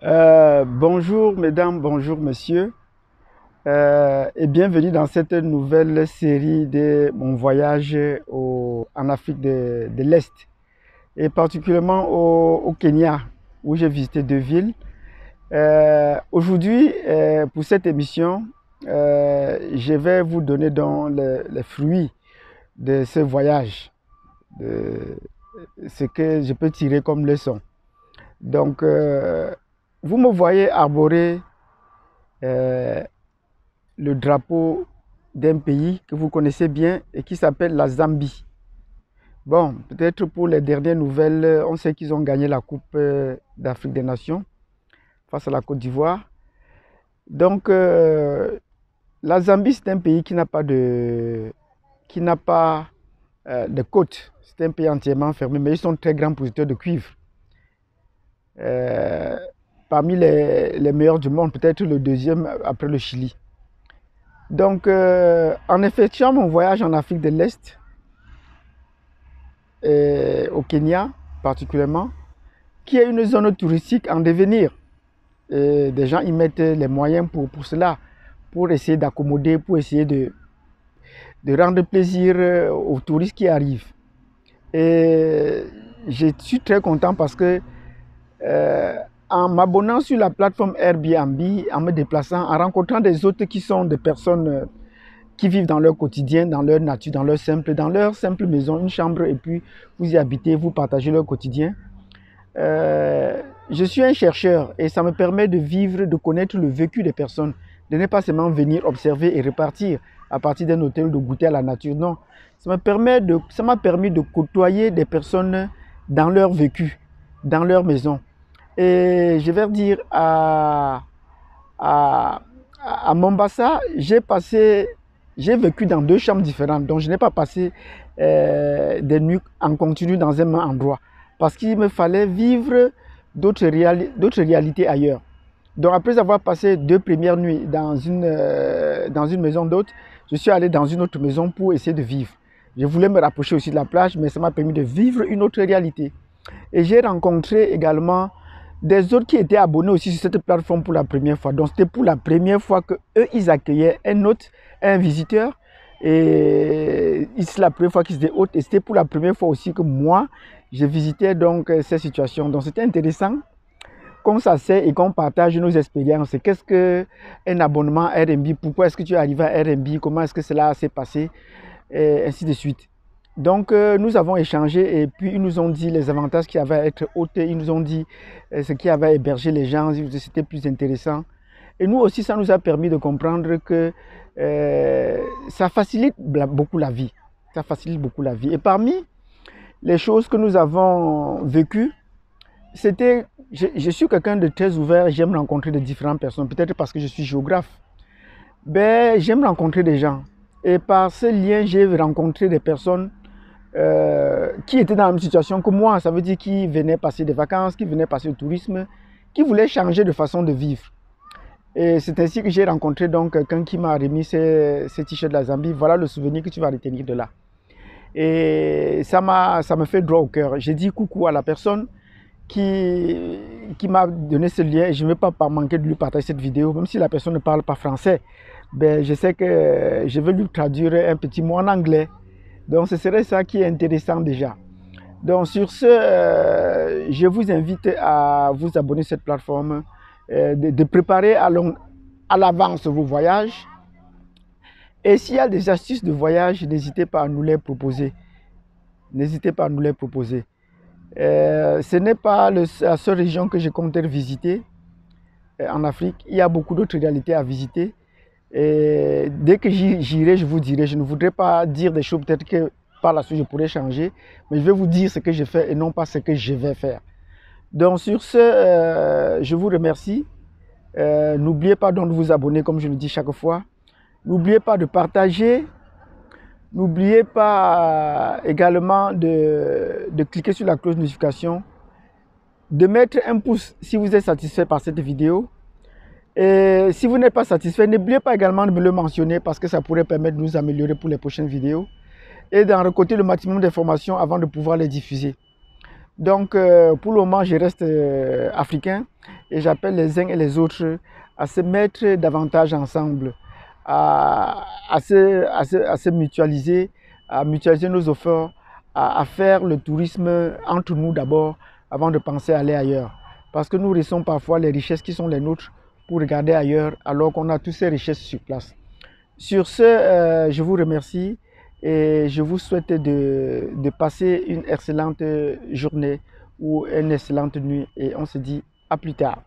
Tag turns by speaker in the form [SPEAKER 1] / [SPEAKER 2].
[SPEAKER 1] Bonjour mesdames, bonjour messieurs, et bienvenue dans cette nouvelle série de mon voyage en Afrique de l'Est, et particulièrement au Kenya, où j'ai visité deux villes. Aujourd'hui, pour cette émission, je vais vous donner donc les fruits de ce voyage, de ce que je peux tirer comme leçon. Donc, vous me voyez arborer euh, le drapeau d'un pays que vous connaissez bien et qui s'appelle la Zambie. Bon, peut-être pour les dernières nouvelles, on sait qu'ils ont gagné la Coupe d'Afrique des Nations face à la Côte d'Ivoire. Donc, la Zambie, c'est un pays qui n'a pas de côte. C'est un pays entièrement fermé, mais ils sont très grands producteurs de cuivre. Euh, Parmi les meilleurs du monde, peut-être le deuxième après le Chili. Donc, en effectuant mon voyage en Afrique de l'Est, et au Kenya particulièrement, qui est une zone touristique en devenir, et des gens y mettent les moyens pour cela, pour essayer d'accommoder, pour essayer de rendre plaisir aux touristes qui arrivent. Et je suis très content parce que euh, en m'abonnant sur la plateforme Airbnb, en me déplaçant, en rencontrant des autres qui sont des personnes qui vivent dans leur quotidien, dans leur nature, dans leur simple maison, une chambre, et puis vous y habitez, vous partagez leur quotidien. Je suis un chercheur et ça me permet de vivre, de connaître le vécu des personnes, de ne pas seulement venir observer et repartir à partir d'un hôtel, de goûter à la nature. Non, ça m'a permis de côtoyer des personnes dans leur vécu, dans leur maison. Et je vais dire à, à Mombasa, j'ai vécu dans deux chambres différentes, donc je n'ai pas passé des nuits en continu dans un même endroit, parce qu'il me fallait vivre d'autres réalités ailleurs. Donc après avoir passé deux premières nuits dans une maison d'hôte, je suis allé dans une autre maison pour essayer de vivre. Je voulais me rapprocher aussi de la plage, mais ça m'a permis de vivre une autre réalité. Et j'ai rencontré également des autres qui étaient abonnés aussi sur cette plateforme pour la première fois. Donc c'était pour la première fois que eux ils accueillaient un hôte, un visiteur. Et c'est la première fois qu'ils étaient hôtes. Et c'était pour la première fois aussi que moi, je visitais donc ces situations. Donc c'était intéressant qu'on s'asseye et qu'on partage nos expériences. Qu'est-ce qu'un abonnement Airbnb? Pourquoi est-ce que tu es arrivé à Airbnb? Comment est-ce que cela s'est passé? Et ainsi de suite. Donc, nous avons échangé et puis ils nous ont dit les avantages qu'il y avait à être hôte, ils nous ont dit ce qui avait à héberger les gens, c'était plus intéressant. Et nous aussi, ça nous a permis de comprendre que ça facilite beaucoup la vie. Ça facilite beaucoup la vie. Et parmi les choses que nous avons vécues, je suis quelqu'un de très ouvert, j'aime rencontrer de différentes personnes, peut-être parce que je suis géographe. Ben, j'aime rencontrer des gens. Et par ce lien, j'ai rencontré des personnes qui étaient dans la même situation que moi, ça veut dire qui venaient passer des vacances, qui venaient passer au tourisme, qui voulaient changer de façon de vivre. Et c'est ainsi que j'ai rencontré donc quelqu'un qui m'a remis ces t-shirts de la Zambie. Voilà le souvenir que tu vas retenir de là. Et ça me fait droit au cœur. J'ai dit coucou à la personne qui m'a donné ce lien et je ne vais pas manquer de lui partager cette vidéo, même si la personne ne parle pas français. Ben, je sais que je vais lui traduire un petit mot en anglais. Donc ce serait ça qui est intéressant déjà. Donc sur ce, je vous invite à vous abonner à cette plateforme, de préparer à l'avance vos voyages. Et s'il y a des astuces de voyage, n'hésitez pas à nous les proposer. N'hésitez pas à nous les proposer. Ce n'est pas la seule région que je compte visiter en Afrique. Il y a beaucoup d'autres réalités à visiter. Et dès que j'irai, je vous dirai. Je ne voudrais pas dire des choses peut-être que par la suite je pourrais changer, mais je vais vous dire ce que je fais et non pas ce que je vais faire. Donc sur ce, je vous remercie. N'oubliez pas donc de vous abonner comme je le dis chaque fois. N'oubliez pas de partager. N'oubliez pas également de cliquer sur la cloche de notification, de mettre un pouce si vous êtes satisfait par cette vidéo. Et si vous n'êtes pas satisfait, n'oubliez pas également de me le mentionner parce que ça pourrait permettre de nous améliorer pour les prochaines vidéos et d'en récolter le maximum d'informations avant de pouvoir les diffuser. Donc pour le moment, je reste africain Et j'appelle les uns et les autres à se mettre davantage ensemble, à se mutualiser, à mutualiser nos efforts, à faire le tourisme entre nous d'abord, avant de penser à aller ailleurs. Parce que nous laissons parfois les richesses qui sont les nôtres pour regarder ailleurs, alors qu'on a toutes ces richesses sur place. Sur ce, je vous remercie et je vous souhaite de passer une excellente journée ou une excellente nuit et on se dit à plus tard.